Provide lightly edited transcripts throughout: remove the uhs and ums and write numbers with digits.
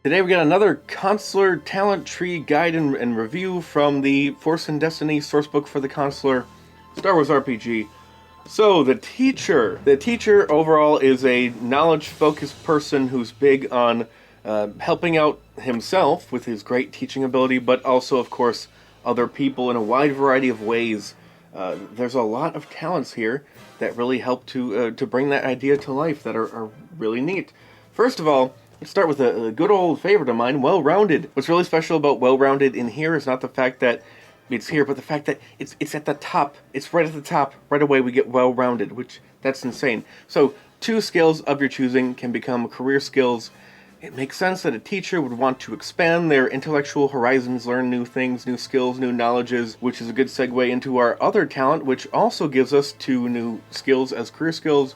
Today we got another Consular talent tree guide and review from the Force and Destiny sourcebook for the Consular Star Wars RPG. So, the teacher. The teacher overall is a knowledge-focused person who's big on helping out himself with his great teaching ability, but also, of course, other people in a wide variety of ways. There's a lot of talents here that really help to bring that idea to life that are really neat. First of all, let's start with a good old favorite of mine, well-rounded. What's really special about well-rounded in here is not the fact that it's here, but the fact that it's at the top. It's right at the top. Right away we get well-rounded, which that's insane. So, two skills of your choosing can become career skills. It makes sense that a teacher would want to expand their intellectual horizons, learn new things, new skills, new knowledges, which is a good segue into our other talent, which also gives us two new skills as career skills.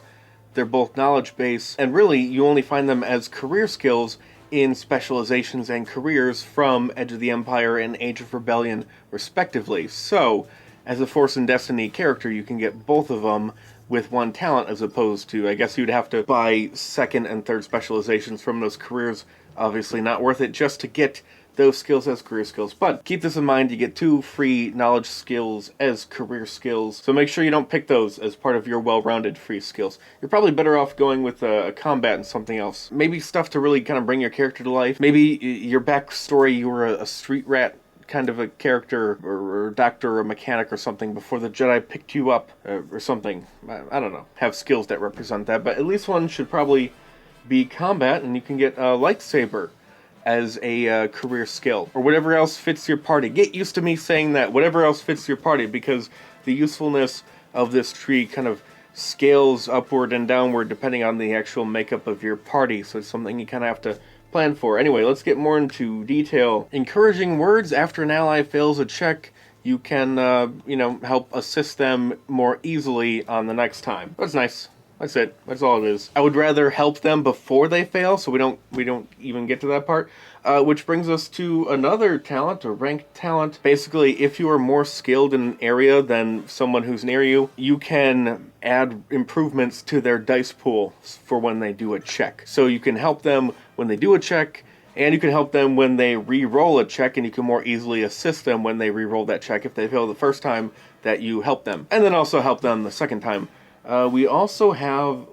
They're both knowledge-based, and really, you only find them as career skills in specializations and careers from Edge of the Empire and Age of Rebellion, respectively. So, as a Force and Destiny character, you can get both of them with one talent, as opposed to, I guess you'd have to buy second and third specializations from those careers. Obviously not worth it just to get those skills as career skills. But keep this in mind, you get two free knowledge skills as career skills. So make sure you don't pick those as part of your well-rounded free skills. You're probably better off going with a combat and something else. Maybe stuff to really kind of bring your character to life. Maybe your backstory, you were a street rat kind of a character, or doctor or mechanic or something before the Jedi picked you up, or something. I don't know. Have skills that represent that, but at least one should probably be combat, and you can get a lightsaber as a career skill, or whatever else fits your party. Get used to me saying that, whatever else fits your party, because the usefulness of this tree kind of scales upward and downward depending on the actual makeup of your party, so it's something you kind of have to plan for. Anyway, let's get more into detail. Encouraging words after an ally fails a check. You can, help assist them more easily on the next time. That's nice. That's it. That's all it is. I would rather help them before they fail, so we don't even get to that part. Which brings us to another talent, a ranked talent. Basically, if you are more skilled in an area than someone who's near you, you can add improvements to their dice pool for when they do a check. So you can help them when they do a check, and you can help them when they re-roll a check, and you can more easily assist them when they re-roll that check if they fail the first time that you help them. And then also help them the second time. We also have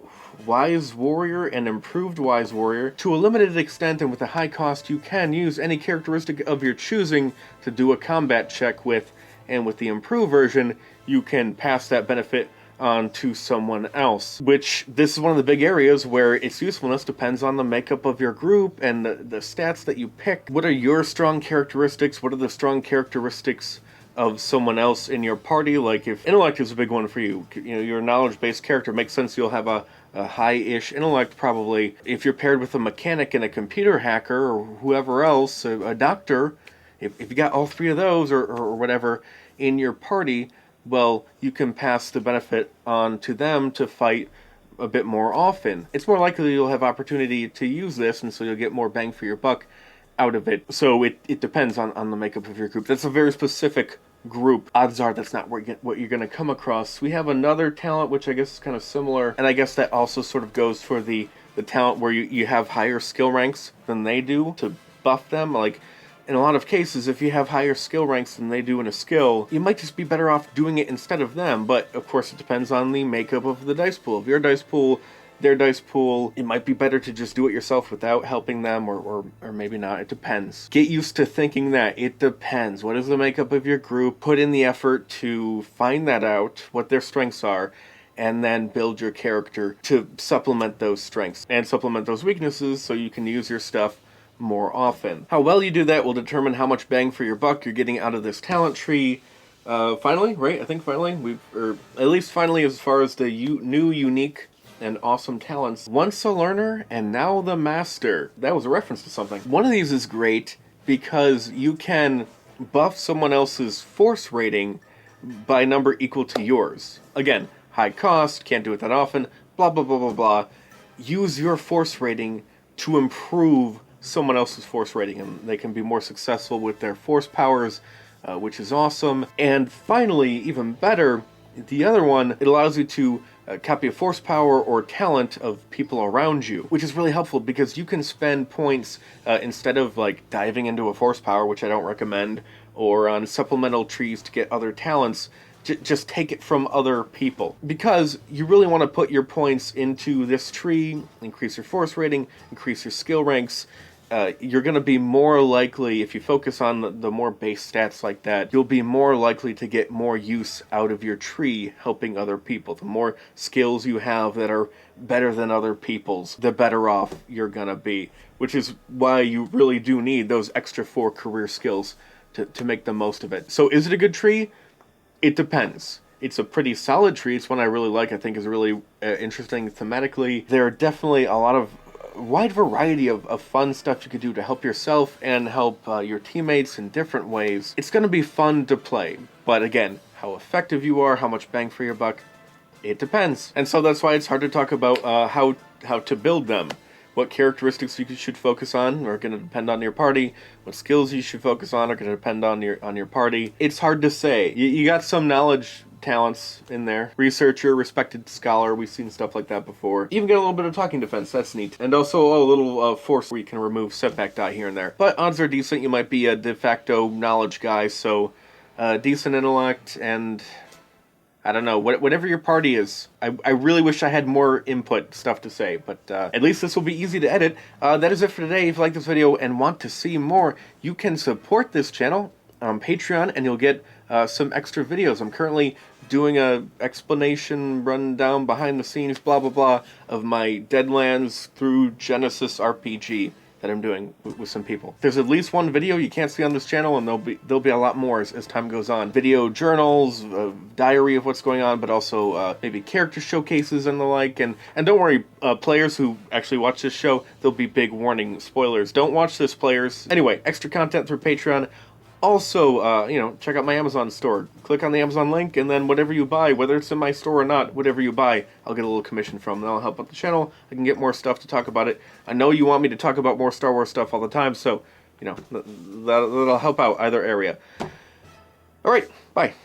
Wise Warrior and Improved Wise Warrior. To a limited extent and with a high cost, you can use any characteristic of your choosing to do a combat check with, and with the improved version, you can pass that benefit on to someone else. Which, this is one of the big areas where its usefulness depends on the makeup of your group and the stats that you pick. What are your strong characteristics? What are the strong characteristics of someone else in your party? Like, if intellect is a big one for you, you're a knowledge-based character, it makes sense you'll have a high-ish intellect probably. If you're paired with a mechanic and a computer hacker, or whoever else, a doctor, if you got all three of those, or whatever, in your party, well, you can pass the benefit on to them to fight a bit more often. It's more likely you'll have opportunity to use this, and so you'll get more bang for your buck out of it. So it depends on the makeup of your group. That's a very specific group. Odds are that's not what you're going to come across. We have another talent, which I guess is kind of similar, and I guess that also sort of goes for the talent where you have higher skill ranks than they do to buff them. Like, in a lot of cases, if you have higher skill ranks than they do in a skill, you might just be better off doing it instead of them, but of course it depends on the makeup of the dice pool. If your dice pool, their dice pool, it might be better to just do it yourself without helping them, or maybe not. It depends. Get used to thinking that. It depends. What is the makeup of your group? Put in the effort to find that out, what their strengths are, and then build your character to supplement those strengths and supplement those weaknesses so you can use your stuff more often. How well you do that will determine how much bang for your buck you're getting out of this talent tree. Finally, right? I think finally, or at least finally as far as the new, unique, and awesome talents. Once a learner, and now the master. That was a reference to something. One of these is great because you can buff someone else's force rating by a number equal to yours. Again, high cost, can't do it that often, blah, blah, blah, blah, blah. Use your force rating to improve someone else's force rating, and they can be more successful with their force powers, which is awesome. And finally, even better, The other one, it allows you to copy a force power or talent of people around you, which is really helpful because you can spend points instead of like diving into a force power, which I don't recommend, or on supplemental trees to get other talents. Just take it from other people, because you really want to put your points into this tree, increase your force rating, increase your skill ranks. You're going to be more likely, if you focus on the more base stats like that, you'll be more likely to get more use out of your tree helping other people. The more skills you have that are better than other people's, the better off you're going to be, which is why you really do need those extra 4 career skills to make the most of it. So is it a good tree? It depends. It's a pretty solid tree. It's one I really like. I think is really interesting thematically. There are definitely a lot of wide variety of fun stuff you could do to help yourself and help your teammates in different ways. It's going to be fun to play, but again, how effective you are, how much bang for your buck, it depends. And so that's why it's hard to talk about how to build them. What characteristics you should focus on are going to depend on your party. What skills you should focus on are going to depend on your party. It's hard to say. You got some knowledge talents in there. Researcher, respected scholar, we've seen stuff like that before. Even get a little bit of talking defense, that's neat. And also a little force where you can remove setback die here and there. But odds are decent, you might be a de facto knowledge guy, so decent intellect and I don't know, whatever your party is. I really wish I had more input stuff to say, but at least this will be easy to edit. That is it for today. If you like this video and want to see more, you can support this channel on Patreon and you'll get some extra videos. I'm currently doing a explanation, rundown, behind the scenes, blah blah blah, of my Deadlands through Genesis RPG that I'm doing with some people. There's at least one video you can't see on this channel, and there'll be a lot more as time goes on. Video journals, diary of what's going on, but also maybe character showcases and the like. And don't worry, players who actually watch this show, there'll be big warning spoilers. Don't watch this, players. Anyway, extra content through Patreon. Also, check out my Amazon store. Click on the Amazon link, and then whatever you buy, whether it's in my store or not, whatever you buy, I'll get a little commission from. That'll help out the channel. I can get more stuff to talk about it. I know you want me to talk about more Star Wars stuff all the time, so, that'll help out either area. Alright, bye.